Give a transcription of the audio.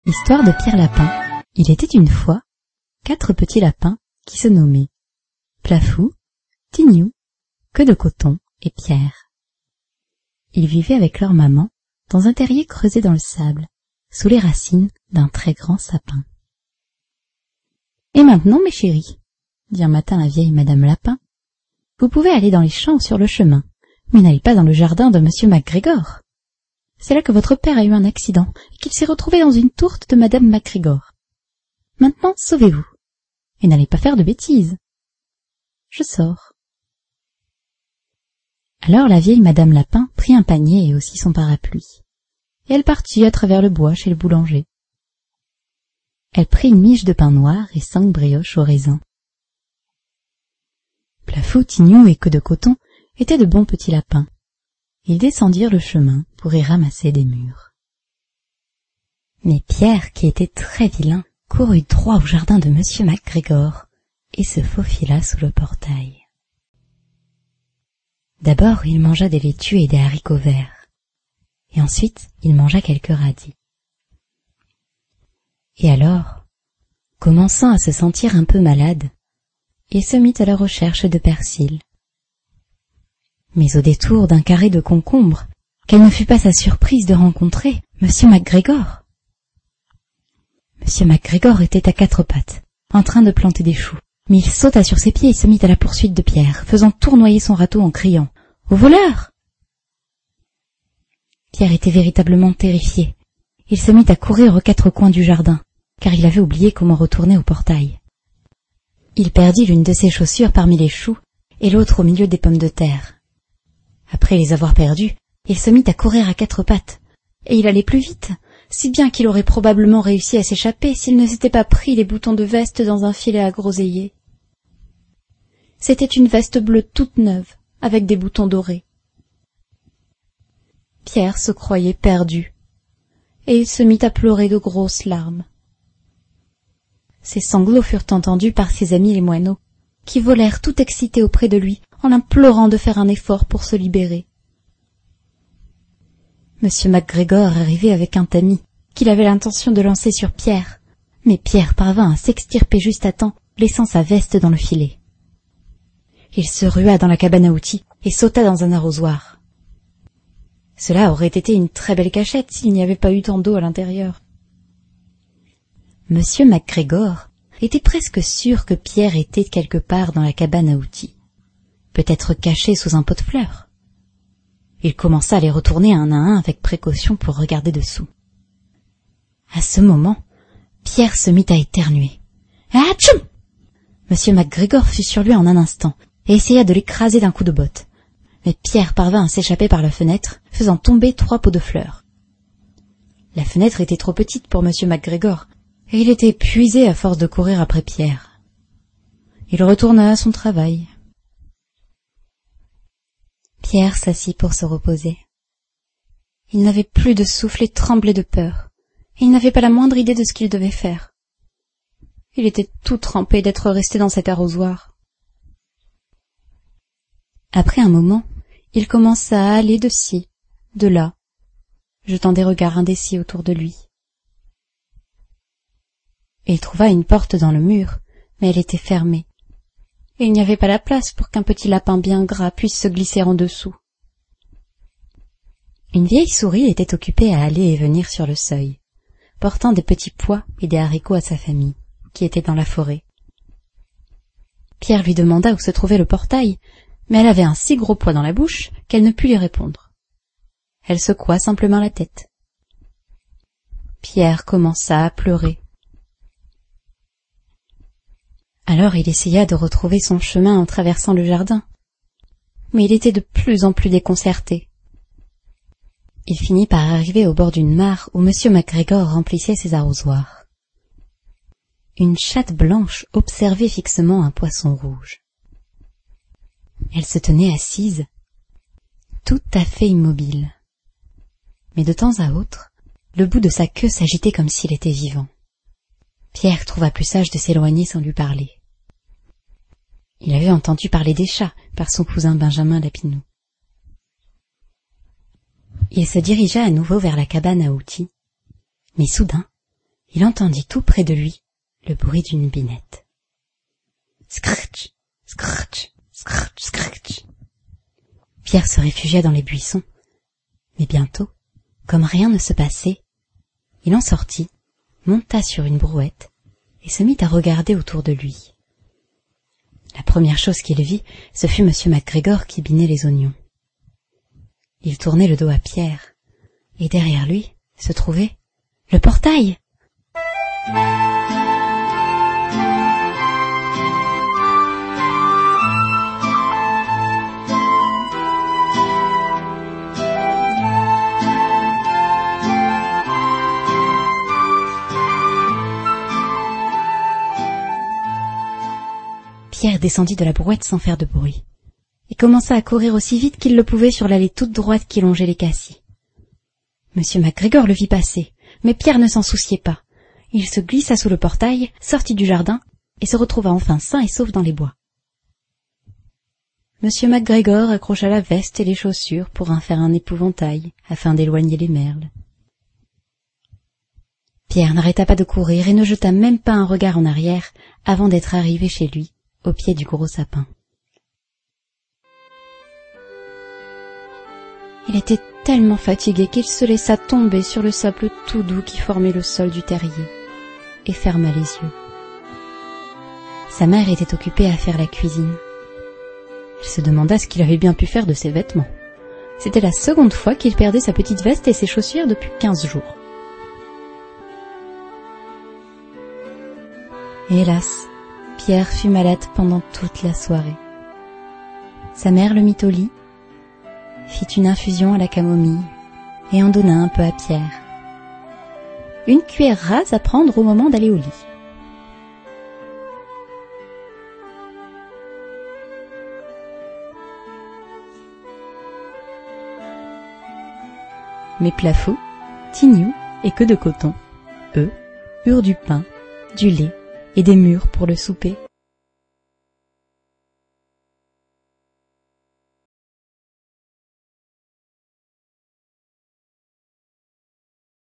Histoire de Pierre Lapin. Il était une fois 4 petits lapins qui se nommaient Plafou, Tignou, Queue de Coton et Pierre. Ils vivaient avec leur maman dans un terrier creusé dans le sable, sous les racines d'un très grand sapin. « Et maintenant, mes chéris, dit un matin la vieille Madame Lapin, vous pouvez aller dans les champs ou sur le chemin, mais n'allez pas dans le jardin de Monsieur MacGregor. C'est là que votre père a eu un accident et qu'il s'est retrouvé dans une tourte de Madame MacGregor. Maintenant, sauvez-vous, et n'allez pas faire de bêtises. Je sors. » Alors la vieille Madame Lapin prit un panier et aussi son parapluie, et elle partit à travers le bois chez le boulanger. Elle prit une miche de pain noir et 5 brioches au raisin. Plafou, Tignou et Queue de Coton étaient de bons petits lapins. Ils descendirent le chemin pour y ramasser des mûres. Mais Pierre, qui était très vilain, courut droit au jardin de Monsieur MacGregor et se faufila sous le portail. D'abord, il mangea des laitues et des haricots verts, et ensuite il mangea quelques radis. Et alors, commençant à se sentir un peu malade, il se mit à la recherche de persil. Mais au détour d'un carré de concombres, quelle ne fut pas sa surprise de rencontrer Monsieur MacGregor. Monsieur MacGregor était à 4 pattes, en train de planter des choux, mais il sauta sur ses pieds et se mit à la poursuite de Pierre, faisant tournoyer son râteau en criant « Au voleur !» Pierre était véritablement terrifié. Il se mit à courir aux 4 coins du jardin, car il avait oublié comment retourner au portail. Il perdit l'une de ses chaussures parmi les choux et l'autre au milieu des pommes de terre. Après les avoir perdues, il se mit à courir à 4 pattes, et il allait plus vite, si bien qu'il aurait probablement réussi à s'échapper s'il ne s'était pas pris les boutons de veste dans un filet à groseillier. C'était une veste bleue toute neuve, avec des boutons dorés. Pierre se croyait perdu, et il se mit à pleurer de grosses larmes. Ses sanglots furent entendus par ses amis les moineaux, qui volèrent tout excités auprès de lui, en l'implorant de faire un effort pour se libérer. Monsieur MacGregor arrivait avec un tamis, qu'il avait l'intention de lancer sur Pierre, mais Pierre parvint à s'extirper juste à temps, laissant sa veste dans le filet. Il se rua dans la cabane à outils et sauta dans un arrosoir. Cela aurait été une très belle cachette s'il n'y avait pas eu tant d'eau à l'intérieur. Monsieur MacGregor était presque sûr que Pierre était quelque part dans la cabane à outils, peut-être caché sous un pot de fleurs. Il commença à les retourner un à un avec précaution pour regarder dessous. À ce moment, Pierre se mit à éternuer. « Atchoum !» Monsieur MacGregor fut sur lui en un instant et essaya de l'écraser d'un coup de botte. Mais Pierre parvint à s'échapper par la fenêtre, faisant tomber 3 pots de fleurs. La fenêtre était trop petite pour Monsieur MacGregor, et il était épuisé à force de courir après Pierre. Il retourna à son travail. Pierre s'assit pour se reposer. Il n'avait plus de souffle et tremblait de peur, et il n'avait pas la moindre idée de ce qu'il devait faire. Il était tout trempé d'être resté dans cet arrosoir. Après un moment, il commença à aller de ci, de là, jetant des regards indécis autour de lui. Il trouva une porte dans le mur, mais elle était fermée, et il n'y avait pas la place pour qu'un petit lapin bien gras puisse se glisser en dessous. Une vieille souris était occupée à aller et venir sur le seuil, portant des petits pois et des haricots à sa famille, qui était dans la forêt. Pierre lui demanda où se trouvait le portail, mais elle avait un si gros pois dans la bouche qu'elle ne put lui répondre. Elle secoua simplement la tête. Pierre commença à pleurer. Alors il essaya de retrouver son chemin en traversant le jardin, mais il était de plus en plus déconcerté. Il finit par arriver au bord d'une mare où Monsieur MacGregor remplissait ses arrosoirs. Une chatte blanche observait fixement un poisson rouge. Elle se tenait assise, tout à fait immobile. Mais de temps à autre, le bout de sa queue s'agitait comme s'il était vivant. Pierre trouva plus sage de s'éloigner sans lui parler. Il avait entendu parler des chats par son cousin Benjamin Lapinou. Il se dirigea à nouveau vers la cabane à outils, mais soudain, il entendit tout près de lui le bruit d'une binette. Scratch, scratch, scratch, scratch. Pierre se réfugia dans les buissons, mais bientôt, comme rien ne se passait, il en sortit, monta sur une brouette et se mit à regarder autour de lui. La première chose qu'il vit, ce fut M. MacGregor qui binait les oignons. Il tournait le dos à Pierre, et derrière lui se trouvait le portail. Pierre descendit de la brouette sans faire de bruit, et commença à courir aussi vite qu'il le pouvait sur l'allée toute droite qui longeait les cassis. M. MacGregor le vit passer, mais Pierre ne s'en souciait pas. Il se glissa sous le portail, sortit du jardin, et se retrouva enfin sain et sauf dans les bois. M. MacGregor accrocha la veste et les chaussures pour en faire un épouvantail, afin d'éloigner les merles. Pierre n'arrêta pas de courir et ne jeta même pas un regard en arrière avant d'être arrivé chez lui, au pied du gros sapin. Il était tellement fatigué qu'il se laissa tomber sur le sable tout doux qui formait le sol du terrier, et ferma les yeux. Sa mère était occupée à faire la cuisine. Elle se demanda ce qu'il avait bien pu faire de ses vêtements. C'était la seconde fois qu'il perdait sa petite veste et ses chaussures depuis 15 jours. Et hélas, Pierre fut malade pendant toute la soirée. Sa mère le mit au lit, fit une infusion à la camomille et en donna un peu à Pierre. Une cuillère rase à prendre au moment d'aller au lit. Mais Plafou, Tignou et Queue de Coton, eux, eurent du pain, du lait et des mûres pour le souper.